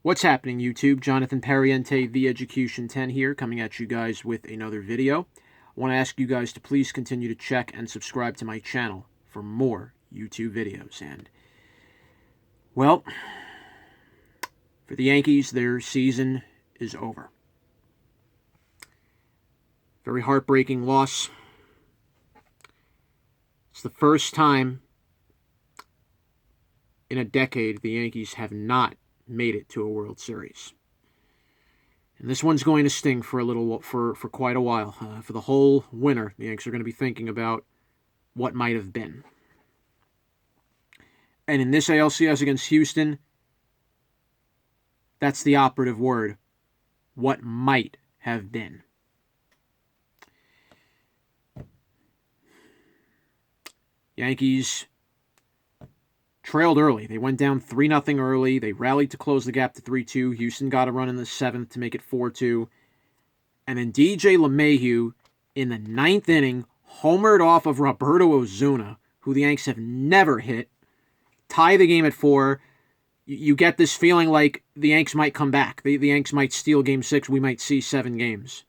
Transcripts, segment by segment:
What's happening, YouTube? Jonathan Pariente, The Education 10 here, coming at you guys with another video. I want to ask you guys to please continue to check and subscribe to my channel for more YouTube videos. And, well, for the Yankees, their season is over. Very heartbreaking loss. It's the first time in a decade the Yankees have not made it to a World Series. And this one's going to sting for quite a while. For the whole winter, the Yankees are going to be thinking about what might have been. And in this ALCS against Houston, that's the operative word. What might have been. Yankees trailed early. They went down 3-0 early. They rallied to close the gap to 3-2. Houston got a run in the 7th to make it 4-2. And then DJ LeMahieu in the 9th inning homered off of Roberto Osuna, who the Yanks have never hit. Tie the game at 4. You get this feeling like the Yanks might come back. The Yanks might steal Game 6. We might see 7 games.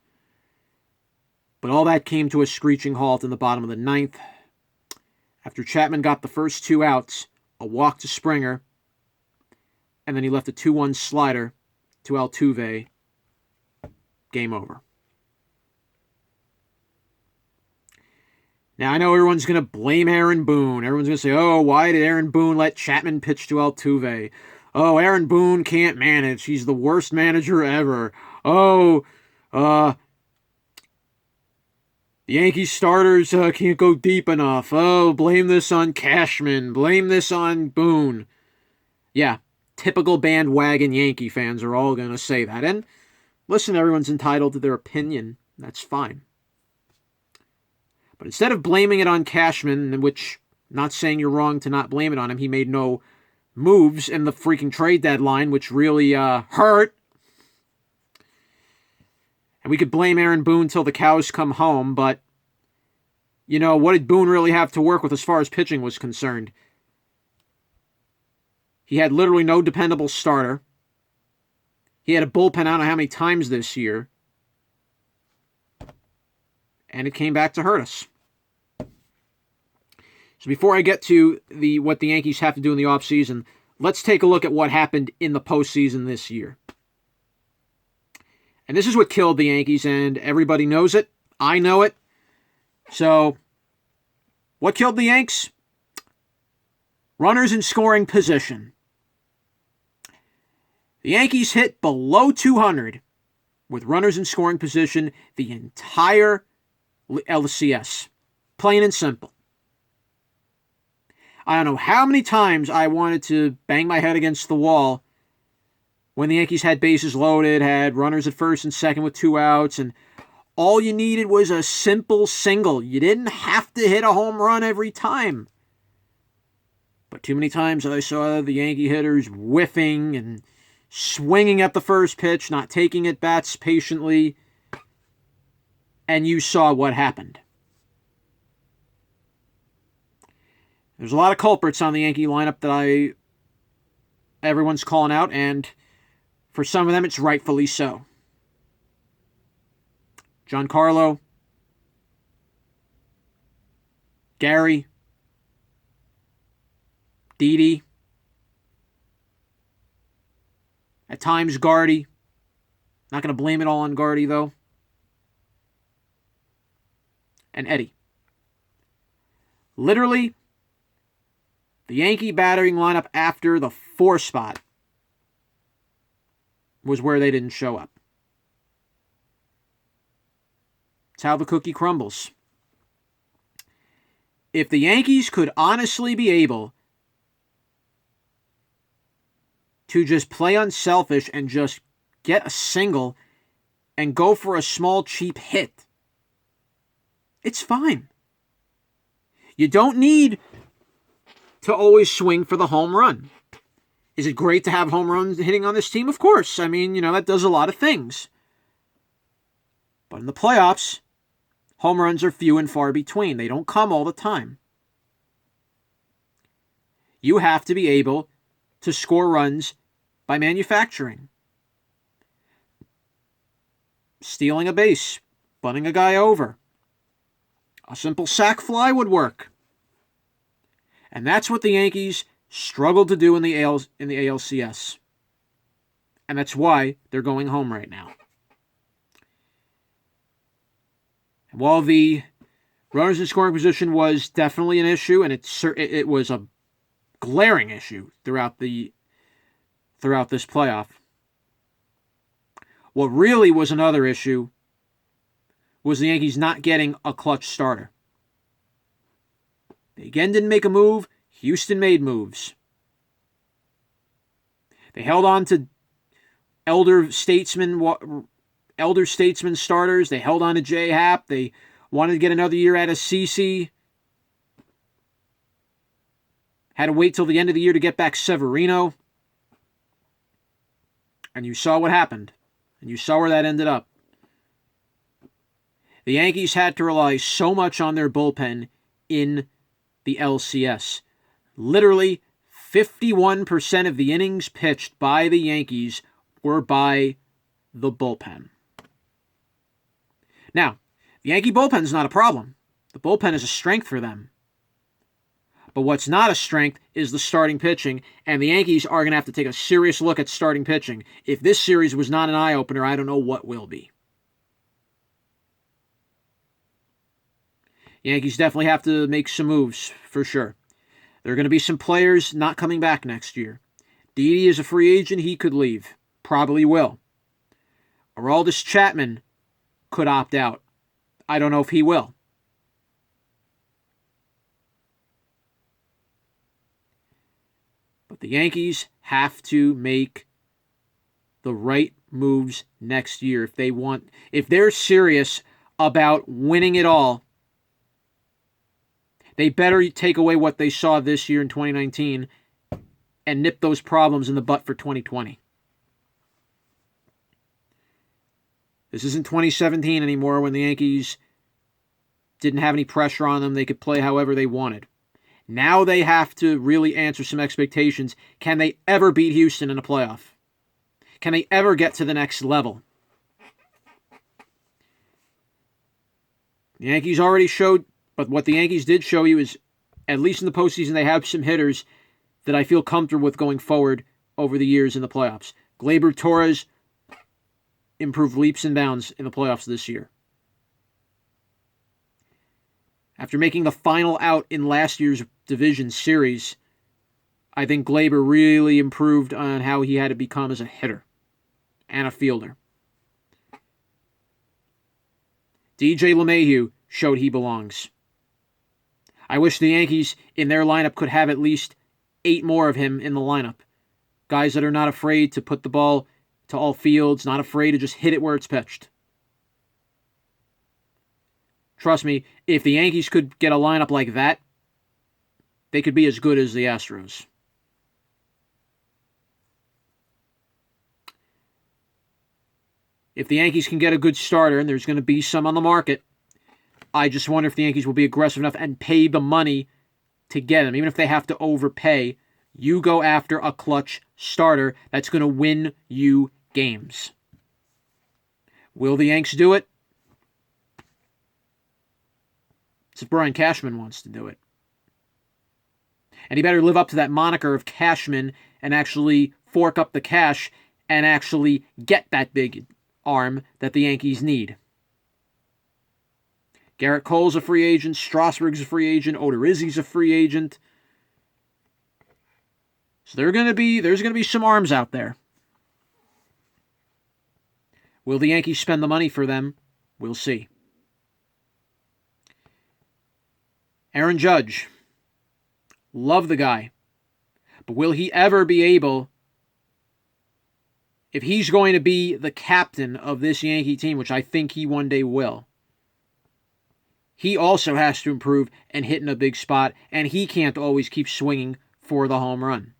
But all that came to a screeching halt in the bottom of the 9th. After Chapman got the first 2 outs, a walk to Springer, and then he left a 2-1 slider to Altuve. Game over. Now, I know everyone's going to blame Aaron Boone. Everyone's going to say, oh, why did Aaron Boone let Chapman pitch to Altuve? Oh, Aaron Boone can't manage. He's the worst manager ever. Oh, the Yankees starters can't go deep enough. Oh, blame this on Cashman. Blame this on Boone. Yeah, typical bandwagon Yankee fans are all going to say that. And listen, everyone's entitled to their opinion. That's fine. But instead of blaming it on Cashman, which, not saying you're wrong to not blame it on him, he made no moves in the freaking trade deadline, which really hurt. And we could blame Aaron Boone till the cows come home, but, you know, what did Boone really have to work with as far as pitching was concerned? He had literally no dependable starter. He had a bullpen I don't know how many times this year. And it came back to hurt us. So before I get to what the Yankees have to do in the offseason, let's take a look at what happened in the postseason this year. And this is what killed the Yankees, and everybody knows it. I know it. So, what killed the Yanks? Runners in scoring position. The Yankees hit below 200 with runners in scoring position the entire LCS. Plain and simple. I don't know how many times I wanted to bang my head against the wall when the Yankees had bases loaded, had runners at first and second with 2 outs, and all you needed was a simple single. You didn't have to hit a home run every time. But too many times I saw the Yankee hitters whiffing and swinging at the first pitch, not taking at bats patiently, and you saw what happened. There's a lot of culprits on the Yankee lineup that everyone's calling out, and for some of them, it's rightfully so. Giancarlo, Gary, Didi, at times Gardy. Not going to blame it all on Gardy, though. And Eddie. Literally, the Yankee batting lineup after the 4 spot was where they didn't show up. It's how the cookie crumbles. If the Yankees could honestly be able to just play unselfish and just get a single and go for a small, cheap hit, it's fine. You don't need to always swing for the home run. Is it great to have home runs hitting on this team? Of course. I mean, that does a lot of things. But in the playoffs, home runs are few and far between. They don't come all the time. You have to be able to score runs by manufacturing. Stealing a base, bunting a guy over. A simple sac fly would work. And that's what the Yankees struggled to do in the ALCS. And that's why they're going home right now. And while the runners in scoring position was definitely an issue, and it was a glaring issue throughout this playoff, what really was another issue was the Yankees not getting a clutch starter. They again didn't make a move. Houston made moves. They held on to elder statesman starters. They held on to J. Happ. They wanted to get another year out of CeCe. Had to wait till the end of the year to get back Severino. And you saw what happened. And you saw where that ended up. The Yankees had to rely so much on their bullpen in the LCS. Literally 51% of the innings pitched by the Yankees were by the bullpen. Now, the Yankee bullpen is not a problem. The bullpen is a strength for them. But what's not a strength is the starting pitching, and the Yankees are going to have to take a serious look at starting pitching. If this series was not an eye-opener, I don't know what will be. Yankees definitely have to make some moves, for sure. There are going to be some players not coming back next year. Didi is a free agent. He could leave. Probably will. Aroldis Chapman could opt out. I don't know if he will. But the Yankees have to make the right moves next year if they're serious about winning it all. They better take away what they saw this year in 2019 and nip those problems in the butt for 2020. This isn't 2017 anymore when the Yankees didn't have any pressure on them. They could play however they wanted. Now they have to really answer some expectations. Can they ever beat Houston in a playoff? Can they ever get to the next level? The Yankees already showed, but what the Yankees did show you is, at least in the postseason, they have some hitters that I feel comfortable with going forward over the years in the playoffs. Gleyber Torres improved leaps and bounds in the playoffs this year. After making the final out in last year's division series, I think Gleyber really improved on how he had to become as a hitter and a fielder. DJ LeMahieu showed he belongs. I wish the Yankees in their lineup could have at least 8 more of him in the lineup. Guys that are not afraid to put the ball to all fields, not afraid to just hit it where it's pitched. Trust me, if the Yankees could get a lineup like that, they could be as good as the Astros. If the Yankees can get a good starter, and there's going to be some on the market, I just wonder if the Yankees will be aggressive enough and pay the money to get him. Even if they have to overpay, you go after a clutch starter that's going to win you games. Will the Yanks do it? If Brian Cashman wants to do it. And he better live up to that moniker of Cashman and actually fork up the cash and actually get that big arm that the Yankees need. Garrett Cole's a free agent. Strasburg's a free agent. Odorizzi's a free agent. So there's going to be some arms out there. Will the Yankees spend the money for them? We'll see. Aaron Judge. Love the guy. But will he ever be able, if he's going to be the captain of this Yankee team, which I think he one day will, he also has to improve and hit in a big spot, and he can't always keep swinging for the home run.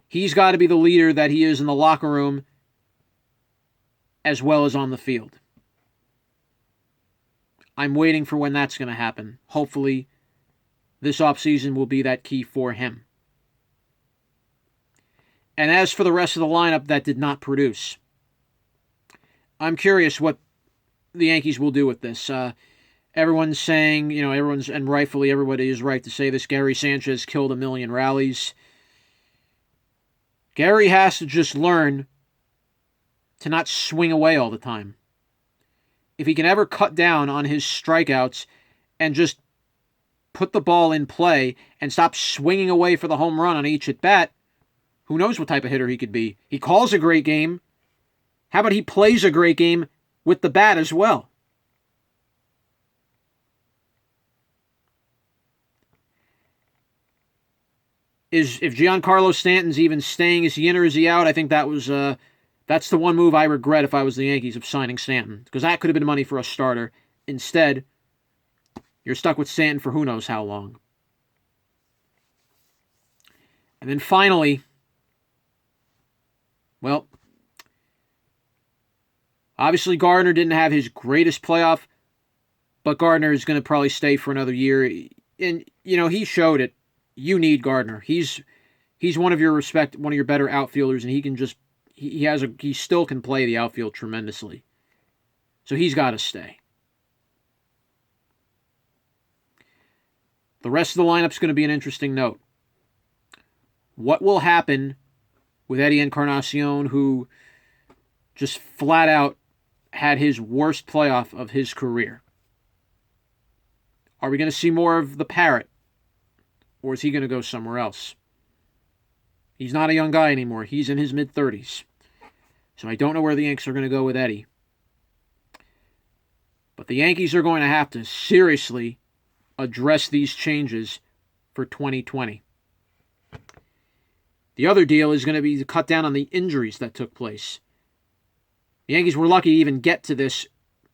He's got to be the leader that he is in the locker room as well as on the field. I'm waiting for when that's going to happen. Hopefully, this offseason will be that key for him. And as for the rest of the lineup that did not produce, I'm curious what the Yankees will do with this. Everyone's saying, and rightfully everybody is right to say this, Gary Sanchez killed a million rallies. Gary has to just learn to not swing away all the time. If he can ever cut down on his strikeouts and just put the ball in play and stop swinging away for the home run on each at bat, who knows what type of hitter he could be. He calls a great game. How about he plays a great game with the bat as well? If Giancarlo Stanton's even staying, is he in or is he out? I think that's the one move I regret if I was the Yankees of signing Stanton, because that could have been money for a starter. Instead, you're stuck with Stanton for who knows how long. And then finally, well, obviously Gardner didn't have his greatest playoff, but Gardner is going to probably stay for another year. And, he showed it. You need Gardner. He's one of your better outfielders, and he still can play the outfield tremendously. So he's got to stay. The rest of the lineup's going to be an interesting note. What will happen with Eddie Encarnacion, who just flat out had his worst playoff of his career? Are we going to see more of the parrot? Or is he going to go somewhere else? He's not a young guy anymore. He's in his mid-30s. So I don't know where the Yankees are going to go with Eddie. But the Yankees are going to have to seriously address these changes for 2020. The other deal is going to be to cut down on the injuries that took place. The Yankees were lucky to even get to this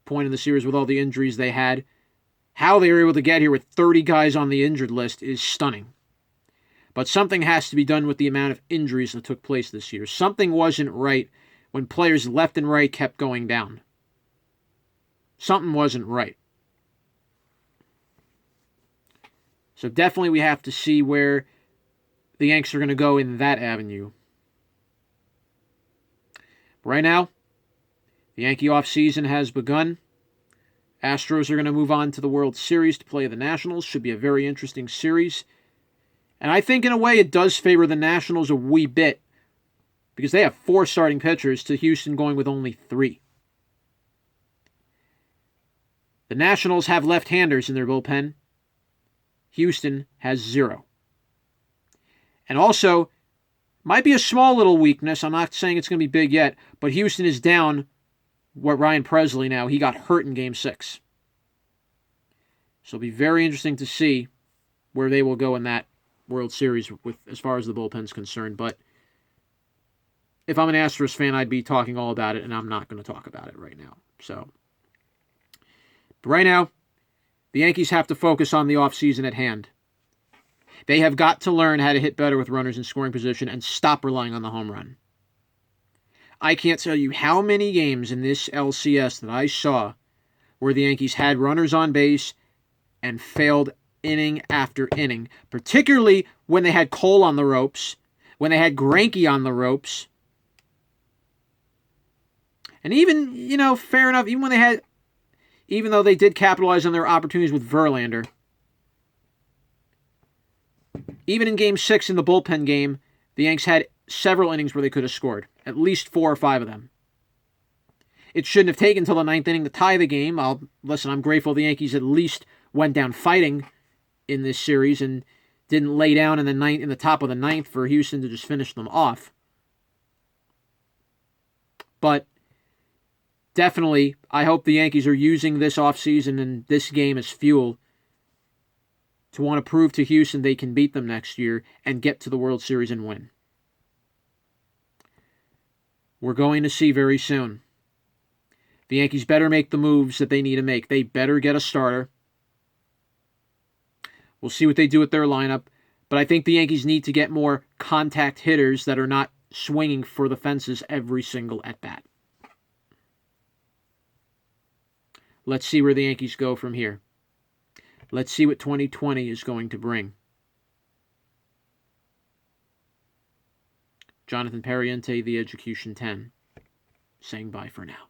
point in the series with all the injuries they had. How they were able to get here with 30 guys on the injured list is stunning. But something has to be done with the amount of injuries that took place this year. Something wasn't right when players left and right kept going down. Something wasn't right. So definitely we have to see where the Yanks are going to go in that avenue. But right now, the Yankee offseason has begun. Astros are going to move on to the World Series to play the Nationals. Should be a very interesting series. And I think in a way it does favor the Nationals a wee bit, because they have 4 starting pitchers to Houston going with only 3. The Nationals have left-handers in their bullpen. Houston has 0. And also, might be a small little weakness. I'm not saying it's going to be big yet, but Houston is down Ryan Presley now. He got hurt in Game 6. So it'll be very interesting to see where they will go in that World Series with as far as the bullpen's concerned. But if I'm an Astros fan, I'd be talking all about it, and I'm not going to talk about it right now. But right now, the Yankees have to focus on the offseason at hand. They have got to learn how to hit better with runners in scoring position and stop relying on the home run. I can't tell you how many games in this LCS that I saw where the Yankees had runners on base and failed inning after inning, particularly when they had Cole on the ropes, when they had Greinke on the ropes. And even, fair enough, even though they did capitalize on their opportunities with Verlander, even in Game 6 in the bullpen game, the Yanks had several innings where they could have scored. At least 4 or 5 of them. It shouldn't have taken until the 9th inning to tie the game. I'm grateful the Yankees at least went down fighting in this series and didn't lay down in the top of the 9th for Houston to just finish them off. But definitely, I hope the Yankees are using this offseason and this game as fuel to want to prove to Houston they can beat them next year and get to the World Series and win. We're going to see very soon. The Yankees better make the moves that they need to make. They better get a starter. We'll see what they do with their lineup. But I think the Yankees need to get more contact hitters that are not swinging for the fences every single at-bat. Let's see where the Yankees go from here. Let's see what 2020 is going to bring. Jonathan Perriente, The Education 10, saying bye for now.